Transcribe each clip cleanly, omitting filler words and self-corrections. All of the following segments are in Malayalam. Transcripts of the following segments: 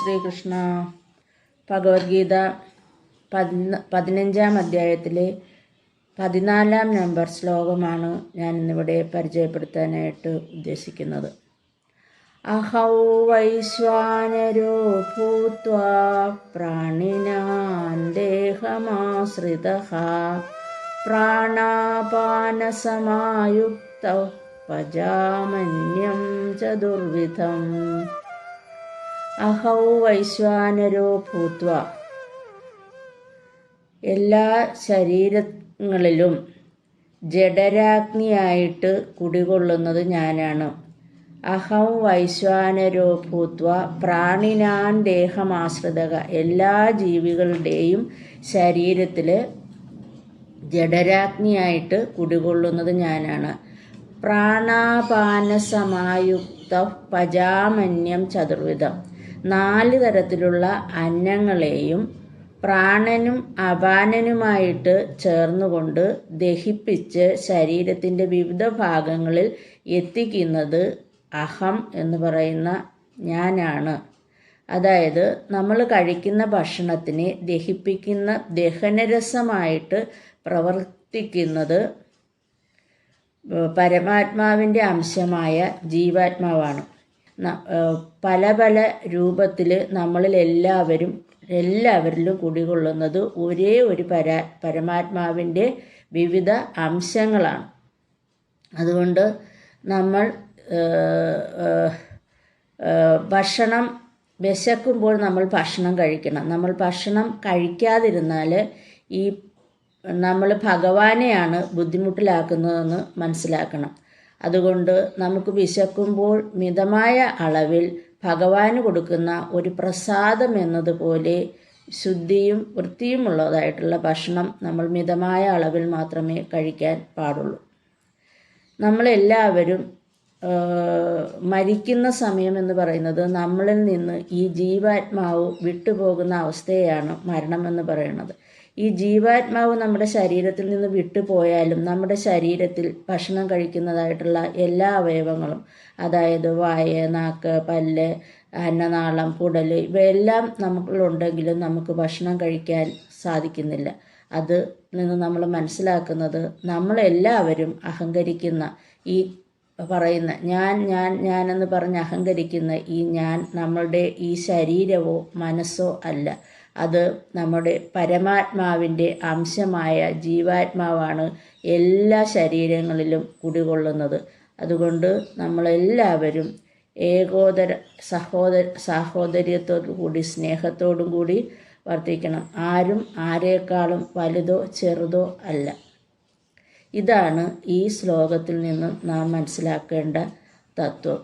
ശ്രീകൃഷ്ണ. ഭഗവത്ഗീത 15-ാം അധ്യായത്തിലെ 14-ാം നമ്പർ ശ്ലോകമാണ് ഞാൻ ഇന്നിവിടെ പരിചയപ്പെടുത്താനായിട്ട് ഉദ്ദേശിക്കുന്നത്. അഹൗ വൈശ്വാനരോ ഭൂത്വാ പ്രാണിനാൻ ദേഹമാശ്രിതഃ പ്രാണാപാനസമായുക്തഃ പജാമന്യം ചതുർവിധം. അഹൗ വൈശ്വാനരോ ഭൂത്വ, എല്ലാ ശരീരങ്ങളിലും ജഡരാഗ്നിയായിട്ട് കുടികൊള്ളുന്നത് ഞാനാണ്. അഹം വൈശ്വാനരോ ഭൂത്വ പ്രാണിനാൻ ദേഹമാശ്രിതക, എല്ലാ ജീവികളുടെയും ശരീരത്തിൽ ജഡരാഗ്നിയായിട്ട് കുടികൊള്ളുന്നത് ഞാനാണ്. പ്രാണാപാനസമായുക്ത പജാമന്യം ചതുർവിധം, 4 തരത്തിലുള്ള അന്നങ്ങളെയും പ്രാണനും അപാനനുമായിട്ട് ചേർന്നുകൊണ്ട് ദഹിപ്പിച്ച് ശരീരത്തിൻ്റെ വിവിധ ഭാഗങ്ങളിൽ എത്തിക്കുന്നത് അഹം എന്ന് പറയുന്ന ഞാനാണ്. അതായത് നമ്മൾ കഴിക്കുന്ന ഭക്ഷണത്തിനെ ദഹിപ്പിക്കുന്ന ദഹനരസമായിട്ട് പ്രവർത്തിക്കുന്നത് പരമാത്മാവിൻ്റെ അംശമായ ജീവാത്മാവാണ്. പല പല രൂപത്തിൽ നമ്മളിൽ എല്ലാവരിലും കുടികൊള്ളുന്നത് ഒരേ ഒരു പരമാത്മാവിൻ്റെ വിവിധ അംശങ്ങളാണ്. അതുകൊണ്ട് നമ്മൾ ഭക്ഷണം വിശക്കുമ്പോൾ നമ്മൾ ഭക്ഷണം കഴിക്കണം. നമ്മൾ ഭക്ഷണം കഴിക്കാതിരുന്നാൽ നമ്മൾ ഭഗവാനെയാണ് ബുദ്ധിമുട്ടിലാക്കുന്നതെന്ന് മനസ്സിലാക്കണം. അതുകൊണ്ട് നമുക്ക് വിശക്കുമ്പോൾ മിതമായ അളവിൽ ഭഗവാന് കൊടുക്കുന്ന ഒരു പ്രസാദം എന്നതുപോലെ ശുദ്ധിയും വൃത്തിയുമുള്ളതായിട്ടുള്ള ഭക്ഷണം നമ്മൾ മിതമായ അളവിൽ മാത്രമേ കഴിക്കാൻ പാടുള്ളൂ. നമ്മളെല്ലാവരും മരിക്കുന്ന സമയം എന്ന് പറയുന്നത് നമ്മളിൽ നിന്ന് ഈ ജീവാത്മാവ് വിട്ടുപോകുന്ന അവസ്ഥയാണ് മരണം എന്ന് പറയുന്നത്. ഈ ജീവാത്മാവ് നമ്മുടെ ശരീരത്തിൽ നിന്ന് വിട്ടുപോയാലും നമ്മുടെ ശരീരത്തിൽ ഭക്ഷണം കഴിക്കുന്നതായിട്ടുള്ള എല്ലാ അവയവങ്ങളും, അതായത് വായ, നാക്ക്, പല്ല്, അന്നനാളം, കുടൽ, ഇവയെല്ലാം നമുക്കുണ്ടെങ്കിലും നമുക്ക് ഭക്ഷണം കഴിക്കാൻ സാധിക്കുന്നില്ല. അത് നിന്ന് നമ്മൾ മനസ്സിലാക്കുന്നത് നമ്മളെല്ലാവരും അഹങ്കരിക്കുന്ന ഈ പറയുന്ന ഞാനെന്ന് പറഞ്ഞ് അഹങ്കരിക്കുന്ന ഈ ഞാൻ നമ്മളുടെ ഈ ശരീരമോ മനസ്സോ അല്ല. അത് നമ്മുടെ പരമാത്മാവിൻ്റെ അംശമായ ജീവാത്മാവാണ് എല്ലാ ശരീരങ്ങളിലും കുടികൊള്ളുന്നത്. അതുകൊണ്ട് നമ്മളെല്ലാവരും സാഹോദര്യത്തോടു കൂടി സ്നേഹത്തോടും കൂടി വർത്തിക്കണം. ആരും ആരേക്കാളും വലുതോ ചെറുതോ അല്ല. ഇതാണ് ഈ ശ്ലോകത്തിൽ നിന്ന് നാം മനസ്സിലാക്കേണ്ട തത്വം.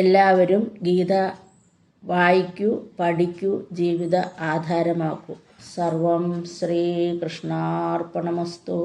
എല്ലാവരും ഗീത വായിക്കൂ, പഠിക്കൂ, ജീവിത ആധാരമാക്കൂ. സർവം ശ്രീകൃഷ്ണാർപ്പണമസ്തു.